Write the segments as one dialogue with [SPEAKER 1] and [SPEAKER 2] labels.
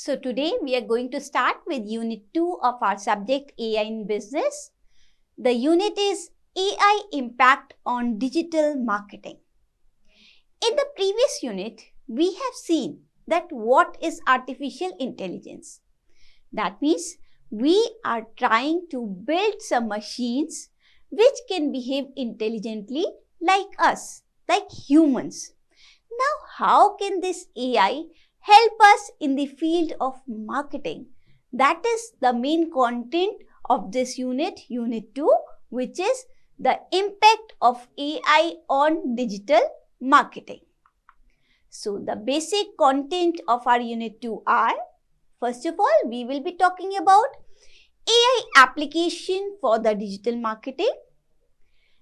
[SPEAKER 1] So today we are going to start with Unit 2 of our subject AI in Business. The unit is AI Impact on Digital Marketing. In the previous unit, we have seen that what is artificial intelligence. That means we are trying to build some machines which can behave intelligently like us, like humans. Now, how can this AI help us in the field of marketing? That is the main content of this unit, Unit 2, which is the impact of AI on digital marketing. So, the basic content of our Unit 2 are, first of all, we will be talking about AI application for the digital marketing.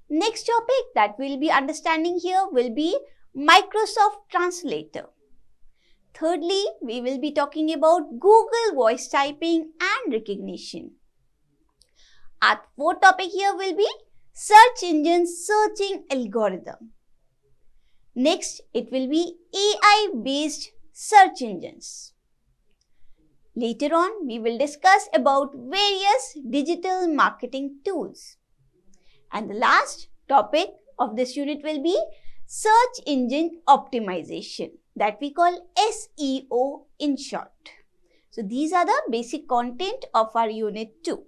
[SPEAKER 1] Next topic that we'll be understanding here will be Microsoft Translator. Thirdly, we will be talking about Google voice typing and recognition. Our fourth topic here will be search engine searching algorithm. Next, it will be AI-based search engines. Later on, we will discuss about various digital marketing tools. And the last topic of this unit will be search engine optimization, that we call SEO in short. So these are the basic content of our Unit 2.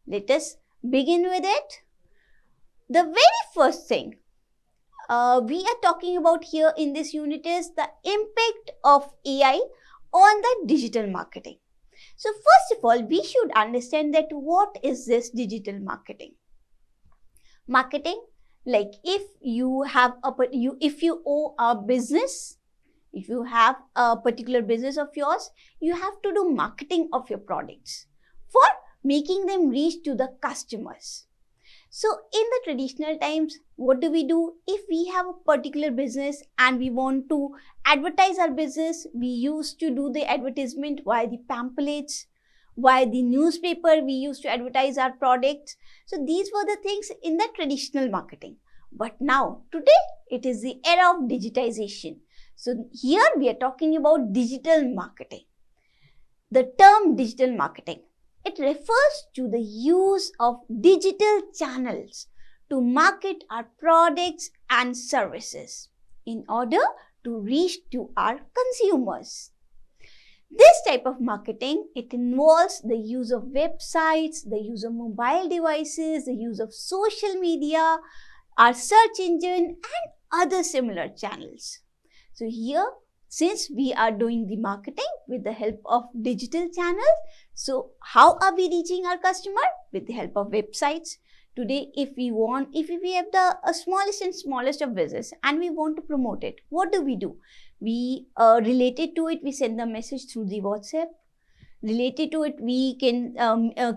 [SPEAKER 1] Let us begin with it. The very first thing we are talking about here in this unit is the impact of AI on the digital marketing. So first of all, we should understand that what is this digital marketing? Marketing, like if you have if you own a business, if you have a particular business of yours, you have to do marketing of your products for making them reach to the customers. So in the traditional times, what do? If we have a particular business and we want to advertise our business, we used to do the advertisement via the pamphlets, via the newspaper, we used to advertise our products. So these were the things in the traditional marketing. But now, today, it is the era of digitization. So here we are talking about digital marketing. The term digital marketing, it refers to the use of digital channels to market our products and services in order to reach to our consumers. This type of marketing, it involves the use of websites, the use of mobile devices, the use of social media, our search engine and other similar channels. So here, since we are doing the marketing with the help of digital channels, so how are we reaching our customer? With the help of websites. Today, if we have the smallest of business and we want to promote it, what do? We related to it, we send the message through the WhatsApp. Related to it, we can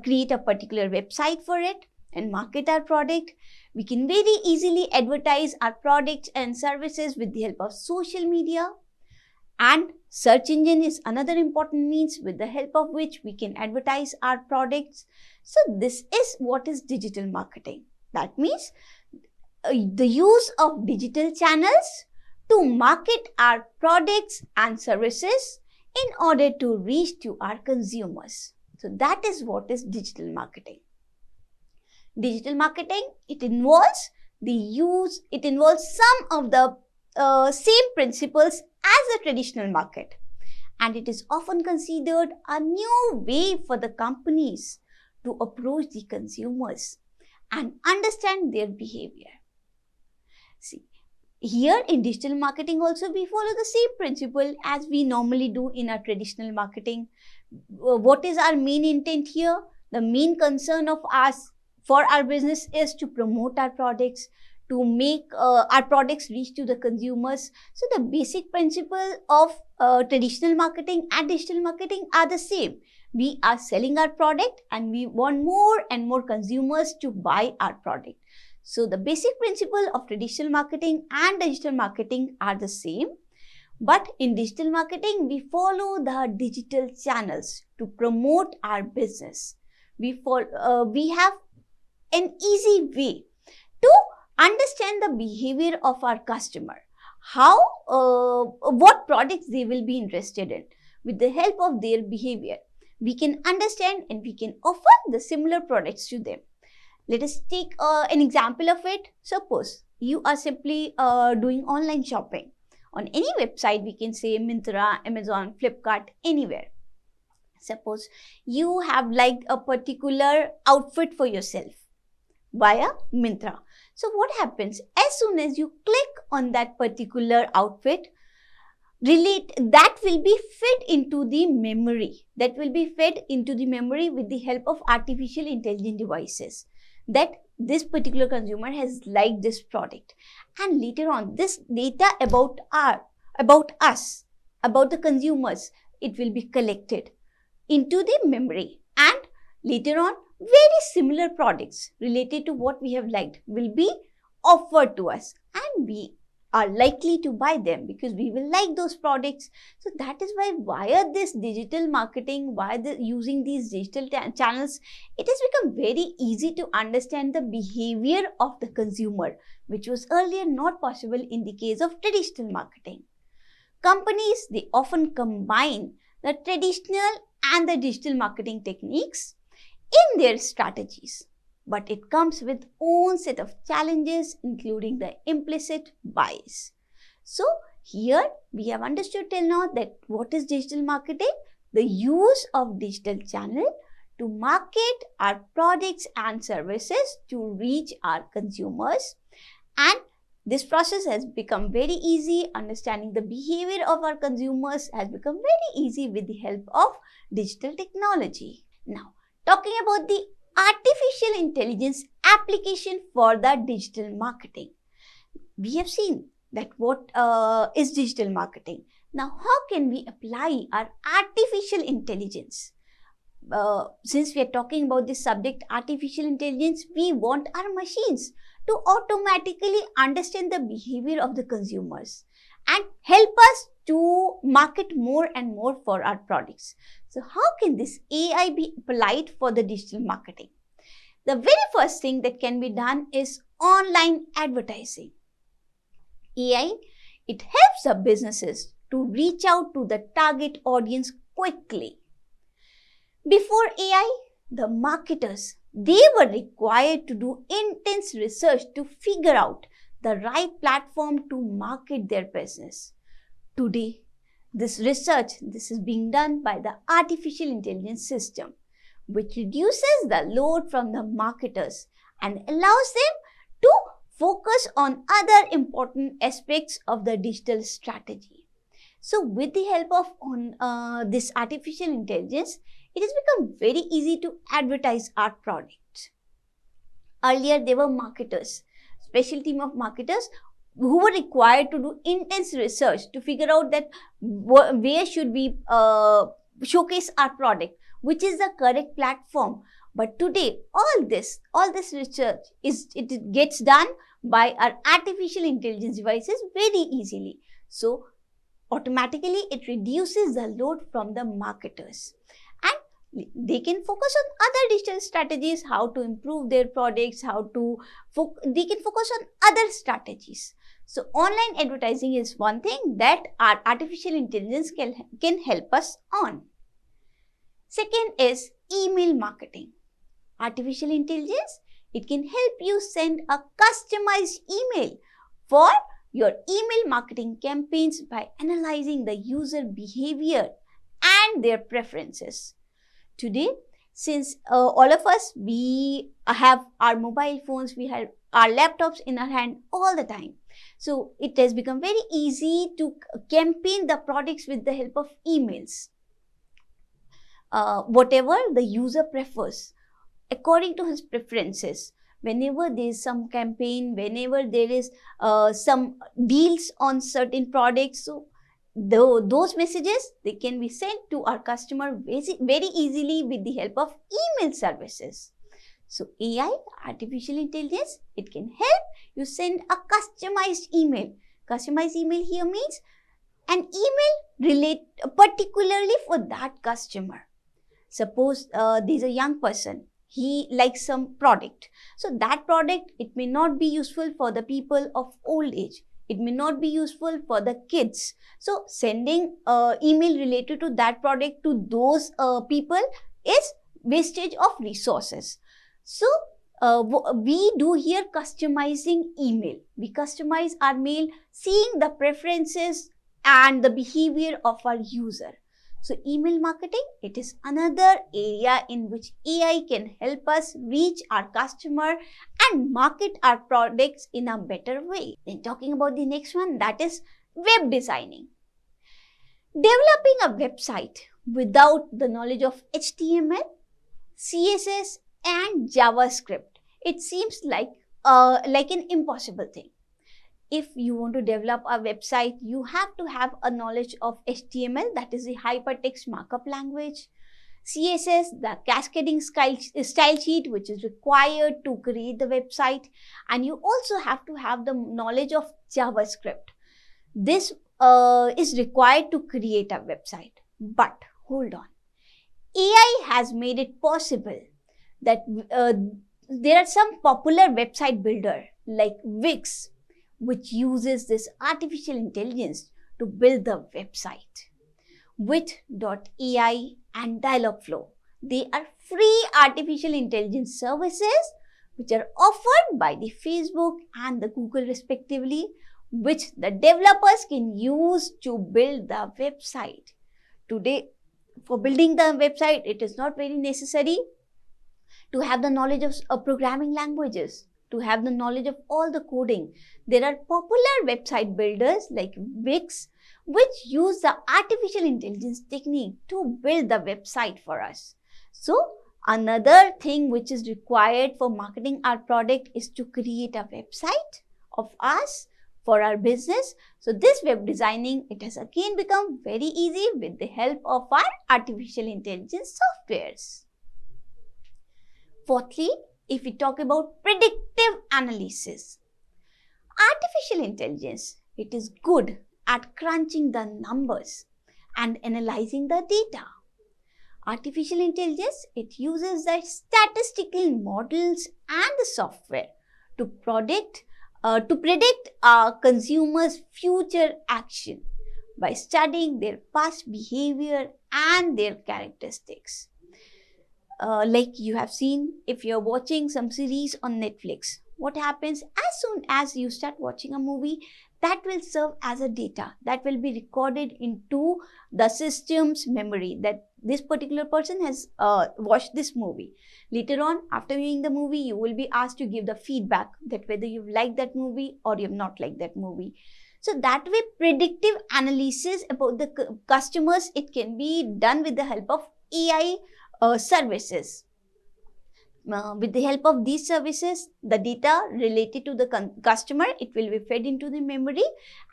[SPEAKER 1] create a particular website for it and market our product. We can very easily advertise our products and services with the help of social media. And search engine is another important means with the help of which we can advertise our products. So this is what is digital marketing. That means the use of digital channels to market our products and services in order to reach to our consumers. So that is what is digital marketing. Digital marketing, it involves some of the same principles as the traditional market, and it is often considered a new way for the companies to approach the consumers and understand their behavior. See, here in digital marketing also we follow the same principle as we normally do in our traditional marketing. What is our main intent here? The main concern of us for our business is to promote our products, to make our products reach to the consumers. So the basic principle of traditional marketing and digital marketing are the same. We are selling our product and we want more and more consumers to buy our product. So the basic principle of traditional marketing and digital marketing are the same. But in digital marketing, we follow the digital channels to promote our business. We have an easy way to understand the behavior of our customer, what products they will be interested in, with the help of their behavior, we can understand and we can offer the similar products to them. Let us take an example of it. Suppose you are simply doing online shopping. On any website, we can say Myntra, Amazon, Flipkart, anywhere. Suppose you have liked a particular outfit for yourself via Myntra. So what happens? As soon as you click on that particular outfit, that will be fed into the memory. That will be fed into the memory with the help of artificial intelligence devices, that this particular consumer has liked this product. And later on, this data about us, about the consumers, it will be collected into the memory, and later on very similar products related to what we have liked will be offered to us, and we are likely to buy them because we will like those products. So that is why via this digital marketing, using these digital channels, it has become very easy to understand the behavior of the consumer, which was earlier not possible in the case of traditional marketing. Companies, they often combine the traditional and the digital marketing techniques in their strategies, but it comes with own set of challenges, including the implicit bias. So here we have understood till now that what is digital marketing? The use of digital channel to market our products and services to reach our consumers, and this process has become very easy. Understanding the behavior of our consumers has become very easy with the help of digital technology. Now, talking about the artificial intelligence application for the digital marketing. We have seen that what is digital marketing. Now, how can we apply our artificial intelligence? Since we are talking about this subject, artificial intelligence, we want our machines to automatically understand the behavior of the consumers and help us to market more and more for our products. So how can this AI be applied for the digital marketing? The very first thing that can be done is online advertising. AI, it helps the businesses to reach out to the target audience quickly. Before AI, the marketers, they were required to do intense research to figure out the right platform to market their business. Today, this research, this is being done by the artificial intelligence system, which reduces the load from the marketers and allows them to focus on other important aspects of the digital strategy. So with the help of this artificial intelligence, it has become very easy to advertise our product. Earlier, there were marketers, special team of marketers who were required to do intense research to figure out that where should we showcase our product, which is the correct platform. But today, all this research it gets done by our artificial intelligence devices very easily. So automatically, it reduces the load from the marketers, and they can focus on other digital strategies, how to improve their products, they can focus on other strategies. So online advertising is one thing that our artificial intelligence can help us on. Second is email marketing. Artificial intelligence, it can help you send a customized email for your email marketing campaigns by analyzing the user behavior and their preferences. Today, since all of us, we have our mobile phones, we have our laptops in our hand all the time. So it has become very easy to campaign the products with the help of emails. Whatever the user prefers, according to his preferences, whenever there is some campaign, whenever there is some deals on certain products, so those messages, they can be sent to our customer very easily with the help of email services. So AI, artificial intelligence, it can help you send a customized email. Customized email here means an email particularly for that customer. Suppose there's a young person, he likes some product. So that product, it may not be useful for the people of old age. It may not be useful for the kids. So sending email related to that product to those people is wastage of resources. So we do here customizing email. We customize our mail seeing the preferences and the behavior of our user. So email marketing, it is another area in which AI can help us reach our customer and market our products in a better way. Then talking about the next one, that is web designing. Developing a website without the knowledge of HTML, CSS and JavaScript, it seems like an impossible thing. If you want to develop a website, you have to have a knowledge of HTML, that is the hypertext markup language, CSS, the cascading style sheet which is required to create the website, and you also have to have the knowledge of JavaScript. This is required to create a website. But hold on, AI has made it possible that there are some popular website builder like Wix, which uses this artificial intelligence to build the website. With.ai and Dialogflow, they are free artificial intelligence services which are offered by the Facebook and the Google respectively, which the developers can use to build the website. Today, for building the website, it is not very necessary to have the knowledge of programming languages, to have the knowledge of all the coding. There are popular website builders like Wix, which use the artificial intelligence technique to build the website for us. So another thing which is required for marketing our product is to create a website of us for our business. So this web designing, it has again become very easy with the help of our artificial intelligence softwares. Fourthly, if we talk about predictive analysis, artificial intelligence, it is good at crunching the numbers and analyzing the data. Artificial intelligence, it uses the statistical models and the software to predict our consumers' future action by studying their past behavior and their characteristics. Like you have seen, if you're watching some series on Netflix, what happens as soon as you start watching a movie, that will serve as a data that will be recorded into the system's memory that this particular person has watched this movie. Later on, after viewing the movie, you will be asked to give the feedback that whether you've liked that movie or you've not liked that movie. So that way, predictive analysis about the customers, it can be done with the help of AI services. With the help of these services, the data related to the customer, it will be fed into the memory,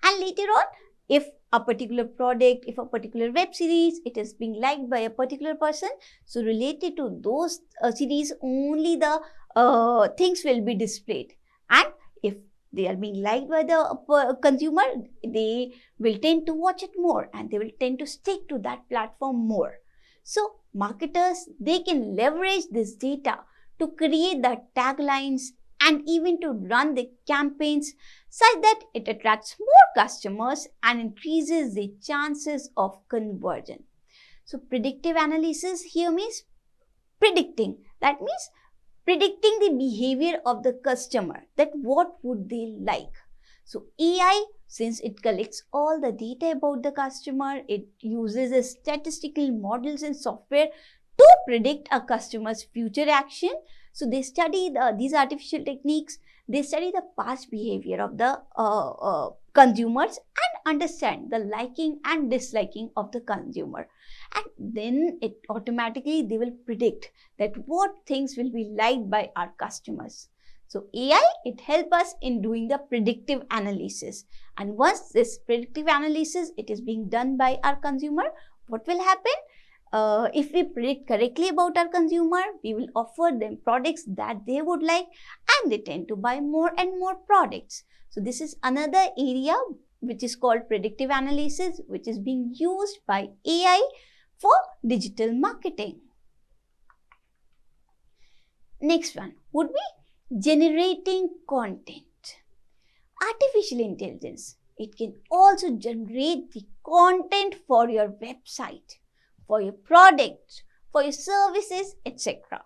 [SPEAKER 1] and later on, if a particular product, if a particular web series, it is being liked by a particular person, so related to those series, only the things will be displayed. And if they are being liked by the consumer, they will tend to watch it more and they will tend to stick to that platform more. So marketers, they can leverage this data to create the taglines and even to run the campaigns such that it attracts more customers and increases the chances of conversion. So predictive analysis here means predicting. That means predicting the behavior of the customer, that what would they like. So AI, since it collects all the data about the customer, it uses the statistical models and software to predict a customer's future action. So they study these artificial techniques, they study the past behavior of the consumers and understand the liking and disliking of the consumer. And then it automatically, they will predict that what things will be liked by our customers. So AI, it helps us in doing the predictive analysis. And once this predictive analysis, it is being done by our consumer, what will happen? If we predict correctly about our consumer, we will offer them products that they would like and they tend to buy more and more products. So this is another area which is called predictive analysis, which is being used by AI for digital marketing. Next one would be generating content. artificial intelligence, it can also generate the content for your website, for your products, for your services, etc.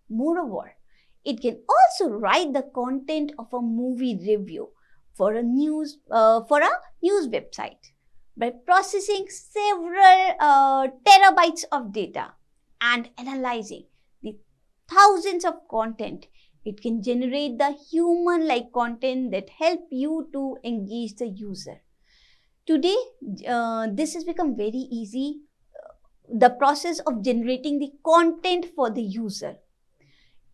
[SPEAKER 1] Moreover, it can also write the content of a movie review for a news website by processing several terabytes of data and analyzing the thousands of content. It can generate the human-like content that help you to engage the user. Today, this has become very easy, the process of generating the content for the user.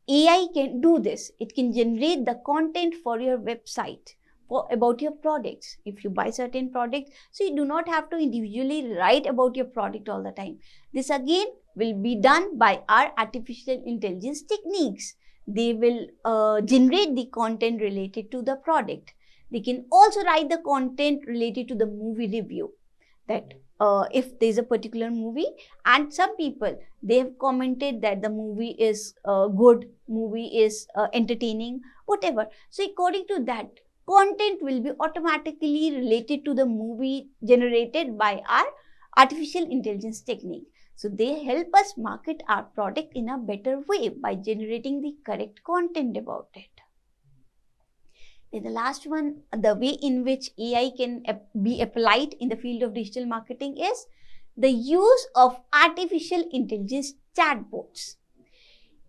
[SPEAKER 1] AI can do this. It can generate the content for your website, about your products. If you buy certain products, so you do not have to individually write about your product all the time. This again will be done by our artificial intelligence techniques. They will generate the content related to the product. They can also write the content related to the movie review, that if there's a particular movie and some people, they have commented that the movie is good, movie is entertaining, whatever. So according to that, content will be automatically related to the movie generated by our artificial intelligence technique. So they help us market our product in a better way by generating the correct content about it. Then the last one, the way in which AI can be applied in the field of digital marketing is the use of artificial intelligence chatbots.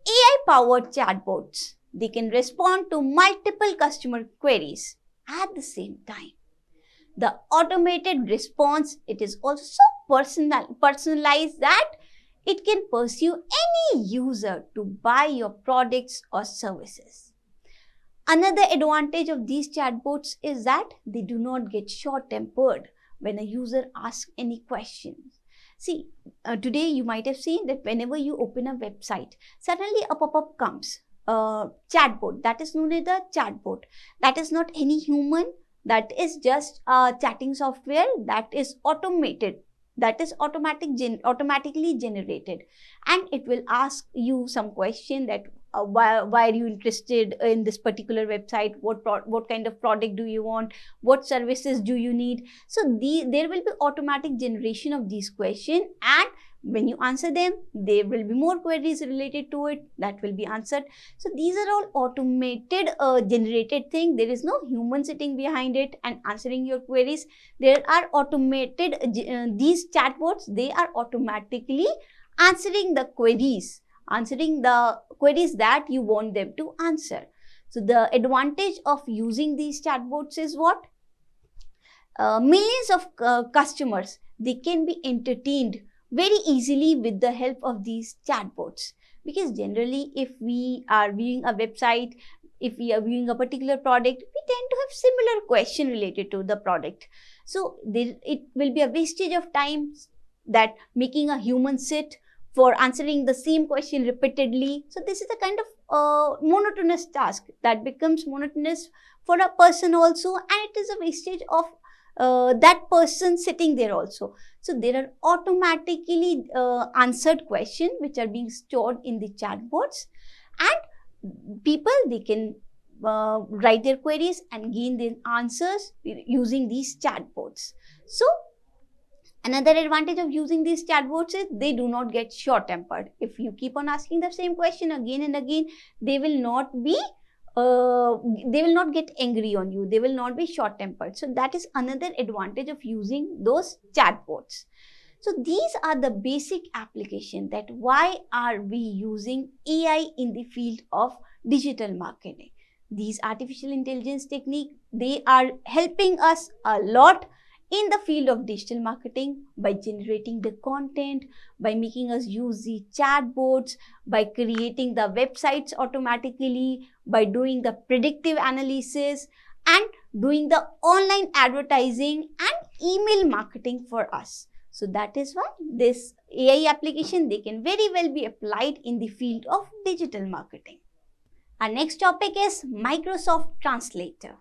[SPEAKER 1] AI-powered chatbots, they can respond to multiple customer queries at the same time. The automated response, it is also so personalized that it can pursue any user to buy your products or services. Another advantage of these chatbots is that they do not get short-tempered when a user asks any questions. See, today you might have seen that whenever you open a website, suddenly a pop-up comes. Chatbot, that is known as the chatbot. That is not any human, that is just a chatting software that is automated, that is automatically generated, and it will ask you some question that why are you interested in this particular website, what kind of product do you want, what services do you need. So there will be automatic generation of these questions, and when you answer them, there will be more queries related to it that will be answered. So these are all automated generated thing. There is no human sitting behind it and answering your queries. There are automated these chatbots, they are automatically answering the queries that you want them to answer. So the advantage of using these chatbots is what? Millions of customers, they can be entertained very easily with the help of these chatbots. Because generally, if we are viewing a website, if we are viewing a particular product, we tend to have similar question related to the product. So it will be a wastage of time that making a human sit for answering the same question repeatedly. So this is a kind of monotonous task that becomes monotonous for a person also, and it is a wastage of that person sitting there also. So there are automatically answered questions which are being stored in the chatbots, and people, they can write their queries and gain their answers using these chatbots. So another advantage of using these chatbots is they do not get short-tempered. If you keep on asking the same question again and again, they will not get angry on you. They will not be short-tempered. So that is another advantage of using those chatbots. So these are the basic application that why are we using AI in the field of digital marketing. These artificial intelligence technique, they are helping us a lot in the field of digital marketing by generating the content, by making us use the chatbots, by creating the websites automatically, by doing the predictive analysis, and doing the online advertising and email marketing for us. So that is why this AI application, they can very well be applied in the field of digital marketing. Our next topic is Microsoft Translator.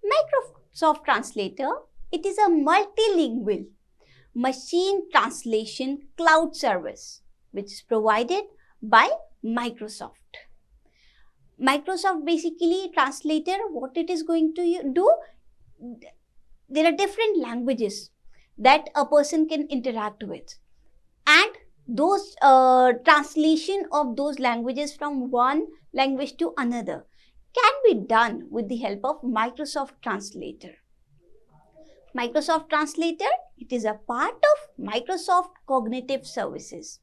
[SPEAKER 1] Microsoft Translator, it is a multilingual machine translation cloud service which is provided by Microsoft. Microsoft basically translator, what it is going to do, there are different languages that a person can interact with, and those translation of those languages from one language to another can be done with the help of Microsoft Translator. Microsoft Translator, it is a part of Microsoft Cognitive Services,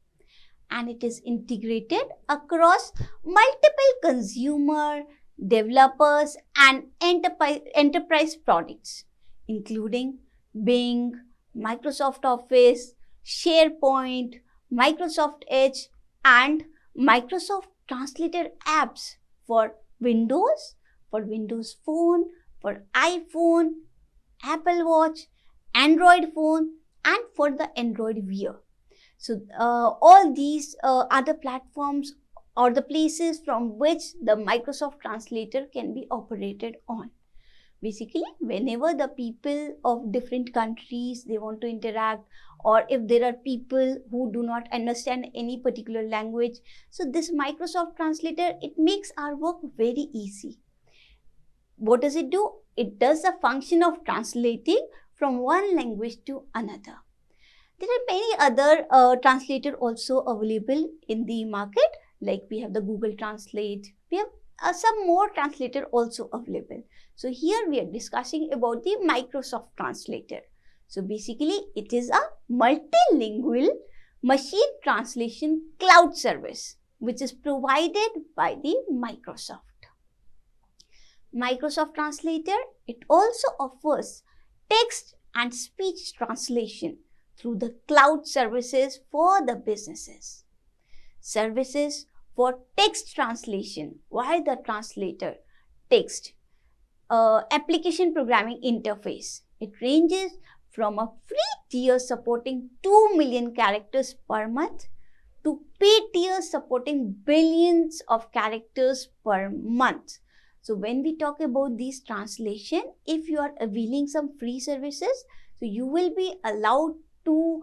[SPEAKER 1] and it is integrated across multiple consumer, developers and enterprise products, including Bing, Microsoft Office, SharePoint, Microsoft Edge and Microsoft Translator apps for Windows Phone, for iPhone, Apple Watch, Android phone and for the Android Wear. So all these are the platforms or the places from which the Microsoft Translator can be operated on. Basically, whenever the people of different countries, they want to interact, or if there are people who do not understand any particular language, so this Microsoft Translator, it makes our work very easy. What does it do? It does the function of translating from one language to another. There are many other translator also available in the market, like we have the Google Translate, we have some more translator also available. So here we are discussing about the Microsoft Translator. So basically it is a multilingual machine translation cloud service which is provided by the Microsoft. Microsoft Translator, it also offers text and speech translation through the cloud services for the businesses. Services for text translation via the translator text application programming interface. It ranges from a free tier supporting 2 million characters per month to paid tiers supporting billions of characters per month. So when we talk about these translation, if you are availing some free services, so you will be allowed to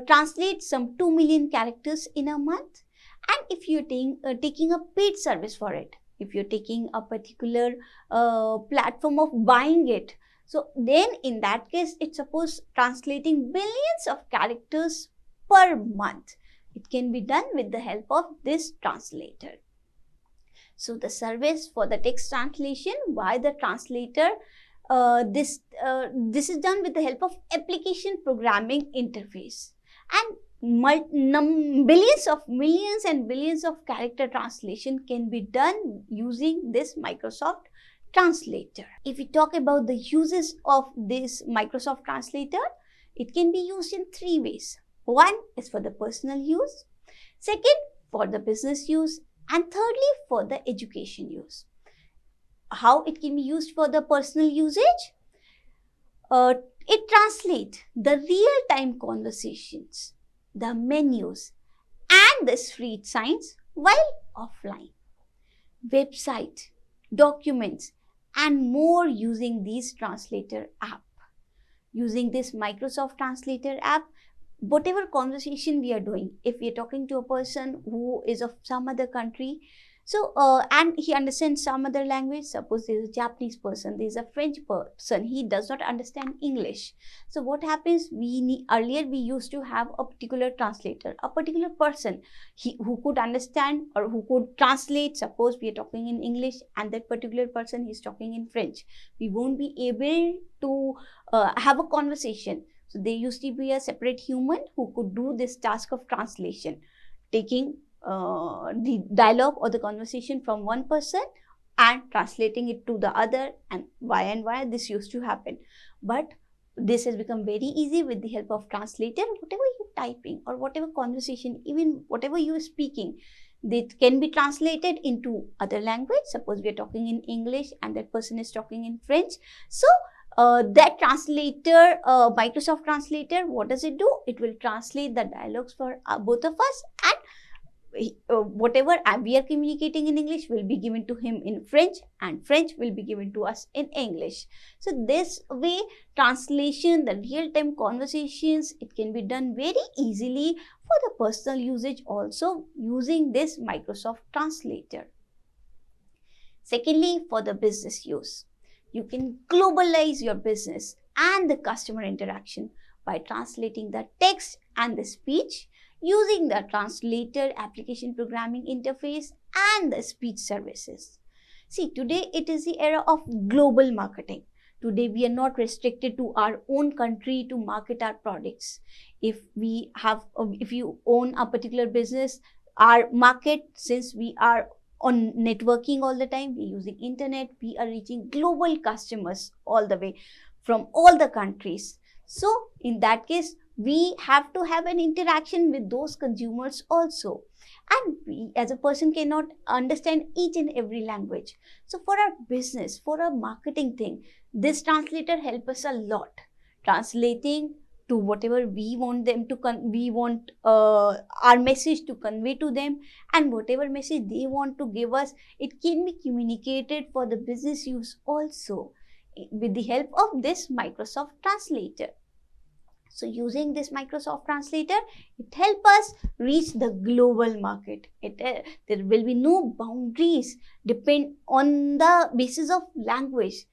[SPEAKER 1] translate some 2 million characters in a month. And if you're taking a paid service for it, if you're taking a particular platform of buying it, so then in that case, it's suppose translating billions of characters per month. It can be done with the help of this translator. So the service for the text translation via the translator, this is done with the help of application programming interface, and millions and billions of character translation can be done using this Microsoft Translator. If we talk about the uses of this Microsoft Translator, it can be used in 3 ways. One is for the personal use, second for the business use, and thirdly for the education use. How it can be used for the personal usage? It translates the real-time conversations, the menus and the street signs while offline, website, documents and more using this translator app. Using this Microsoft Translator app, whatever conversation we are doing, if we are talking to a person who is of some other country, so and he understands some other language, suppose there is a Japanese person, there is a French person, he does not understand English. So what happens, earlier we used to have a particular translator, a particular person who could understand or who could translate. Suppose we are talking in English and that particular person is talking in French, we won't be able to have a conversation. So there used to be a separate human who could do this task of translation, taking the dialogue or the conversation from one person and translating it to the other, and why this used to happen. But this has become very easy with the help of translator. Whatever you're typing or whatever conversation, even whatever you're speaking, that can be translated into other language. Suppose we are talking in English and that person is talking in French. So that translator, Microsoft Translator, what does it do? It will translate the dialogues for both of us, and whatever we are communicating in English will be given to him in French, and French will be given to us in English. So this way, translation, the real-time conversations, it can be done very easily for the personal usage also using this Microsoft Translator. Secondly, for the business use, you can globalize your business and the customer interaction by translating the text and the speech using the translator application programming interface and the speech services. See, today it is the era of global marketing. Today we are not restricted to our own country to market our products. If you own a particular business, our market, since we are on networking all the time, we're using internet, we are reaching global customers all the way from all the countries. So in that case, we have to have an interaction with those consumers also. And we as a person cannot understand each and every language. So for our business, for our marketing thing, this translator helps us a lot. Translating to whatever we want them to, we want our message to convey to them, and whatever message they want to give us, it can be communicated for the business use also with the help of this Microsoft Translator. So using this Microsoft Translator, it helps us reach the global market. There will be no boundaries depend on the basis of language.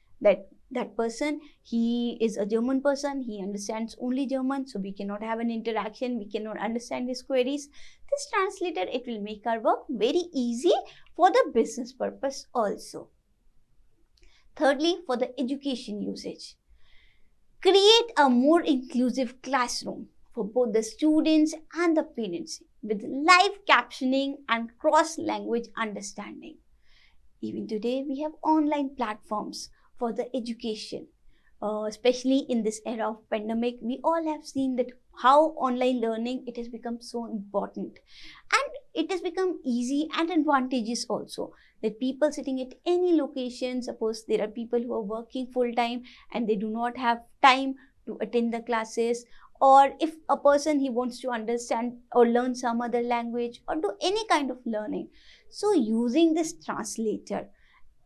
[SPEAKER 1] That person, he is a German person, he understands only German, so we cannot have an interaction, we cannot understand his queries. This translator, it will make our work very easy for the business purpose also. Thirdly, for the education usage, create a more inclusive classroom for both the students and the parents with live captioning and cross-language understanding. Even today, we have online platforms for the education, especially in this era of pandemic. We all have seen that how online learning, it has become so important, and it has become easy and advantageous also, that people sitting at any location, suppose there are people who are working full time and they do not have time to attend the classes, or if a person, he wants to understand or learn some other language or do any kind of learning, so using this translator,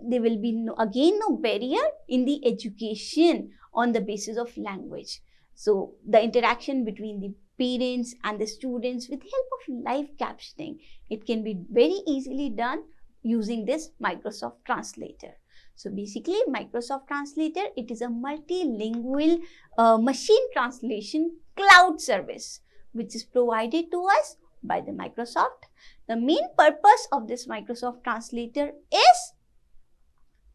[SPEAKER 1] there will be no barrier in the education on the basis of language. So the interaction between the parents and the students with help of live captioning, it can be very easily done using this Microsoft Translator. So basically, Microsoft Translator, it is a multilingual machine translation cloud service which is provided to us by the Microsoft. The main purpose of this Microsoft Translator is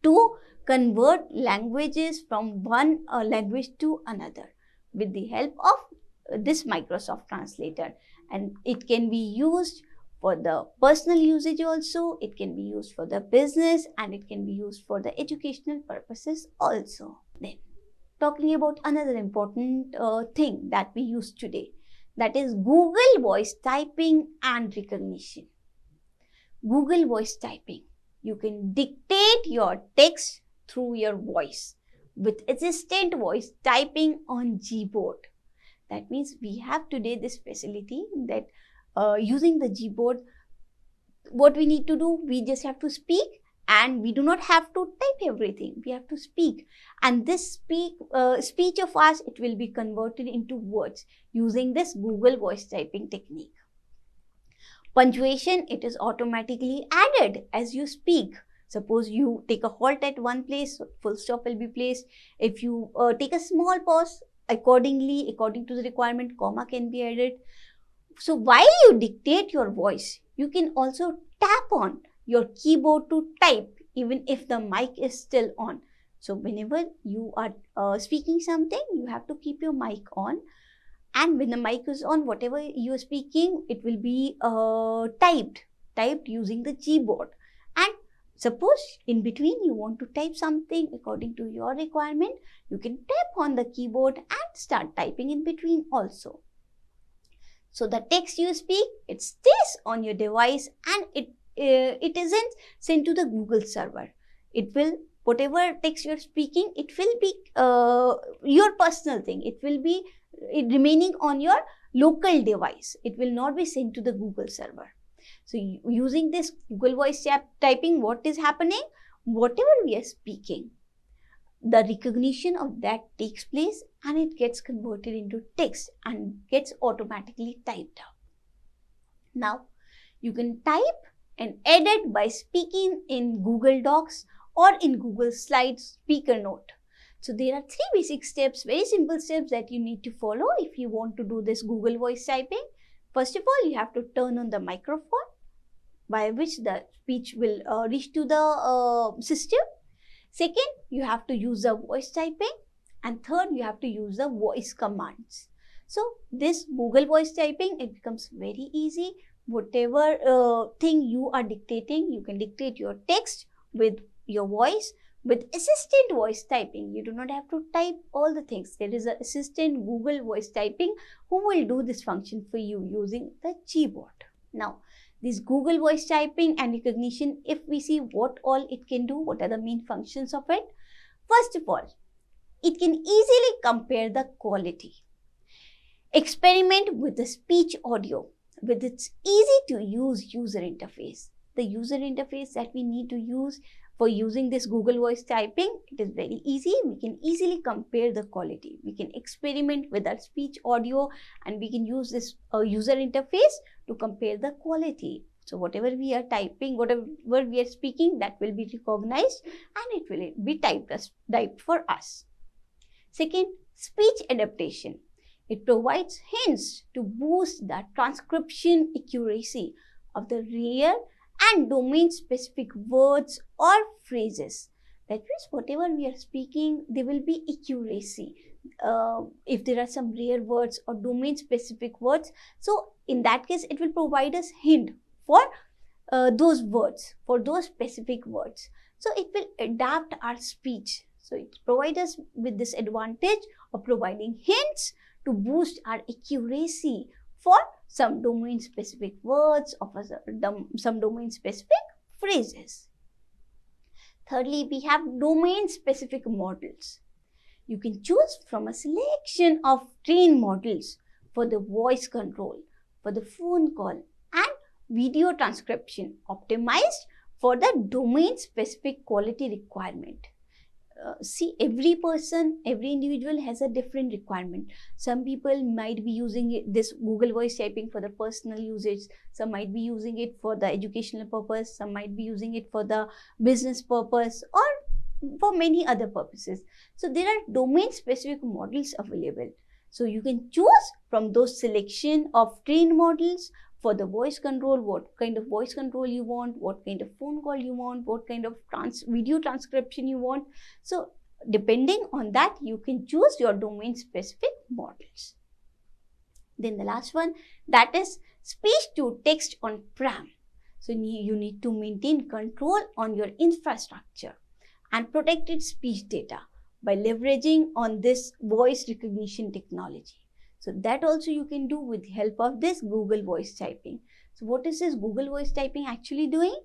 [SPEAKER 1] to convert languages from one language to another with the help of this Microsoft Translator. And it can be used for the personal usage also, it can be used for the business, and it can be used for the educational purposes also. Then, talking about another important thing that we use today, that is Google Voice Typing and Recognition. Google Voice Typing. You can dictate your text through your voice with assistant voice typing on Gboard. That means we have today this facility that using the Gboard, what we need to do, we just have to speak, and we do not have to type everything. We have to speak, and this speech of ours, it will be converted into words using this Google Voice Typing technique. Punctuation, it is automatically added as you speak. Suppose you take a halt at one place, full stop will be placed. If you take a small pause, according to the requirement, comma can be added. So while you dictate your voice, you can also tap on your keyboard to type, even if the mic is still on. So whenever you are speaking something, you have to keep your mic on. And when the mic is on, whatever you are speaking, it will be typed using the Gboard. And suppose in between you want to type something according to your requirement, you can tap on the keyboard and start typing in between also. So the text you speak, it stays on your device, and it isn't sent to the Google server. It will, whatever text you're speaking, it will be your personal thing. It will be remaining on your local device. It will not be sent to the Google server. So using this Google Voice Typing, what is happening? Whatever we are speaking, the recognition of that takes place, and it gets converted into text and gets automatically typed out. Now, you can type and edit by speaking in Google Docs or in Google Slides speaker note. So there are 3 basic steps, very simple steps that you need to follow if you want to do this Google voice typing. First of all, you have to turn on the microphone by which the speech will reach to the system. Second, you have to use the voice typing. And third, you have to use the voice commands. So this Google voice typing, it becomes very easy. Whatever thing you are dictating, you can dictate your text with your voice. With assistant voice typing, you do not have to type all the things. There is an assistant Google voice typing who will do this function for you using the keyboard. Now, this Google voice typing and recognition, if we see what all it can do, what are the main functions of it. First of all, it can easily compare the quality. Experiment with the speech audio with its easy to use user interface. The user interface that we need to use for using this Google voice typing, it is very easy. We can easily compare the quality. We can experiment with our speech audio and we can use this user interface to compare the quality. So whatever we are typing, whatever we are speaking, that will be recognized and it will be typed for us. Second, speech adaptation. It provides hints to boost the transcription accuracy of the rare and domain-specific words or phrases. That means whatever we are speaking, there will be accuracy. If there are some rare words or domain-specific words, so in that case, it will provide us hint for those words, for those specific words. So it will adapt our speech. So it provides us with this advantage of providing hints to boost our accuracy for some domain-specific words or some domain-specific phrases. Thirdly, we have domain-specific models. You can choose from a selection of trained models for the voice control, for the phone call and video transcription optimized for the domain-specific quality requirement. See, every person, every individual has a different requirement. Some people might be using this Google voice typing for the personal usage. Some might be using it for the educational purpose. Some might be using it for the business purpose or for many other purposes. So there are domain specific models available. So you can choose from those selection of trained models for the voice control, what kind of voice control you want, what kind of phone call you want, what kind of video transcription you want. So depending on that, you can choose your domain specific models. Then the last one, that is speech to text on-prem. So you need to maintain control on your infrastructure and protected speech data by leveraging on this voice recognition technology. So that also you can do with the help of this Google voice typing. So what is this Google voice typing actually doing?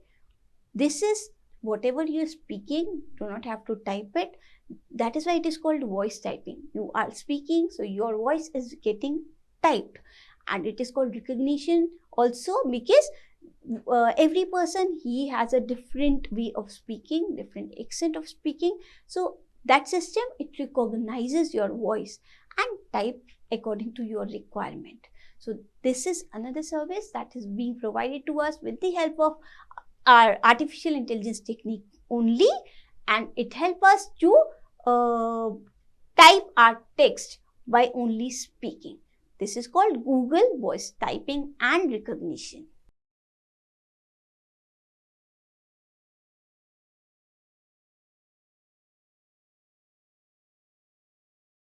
[SPEAKER 1] This is whatever you're speaking, do not have to type it. That is why it is called voice typing. You are speaking, so your voice is getting typed. And it is called recognition also because every person, he has a different way of speaking, different accent of speaking. So that system, it recognizes your voice and type according to your requirement. So this is another service that is being provided to us with the help of our artificial intelligence technique only, and it helps us to type our text by only speaking. This is called Google voice typing and recognition.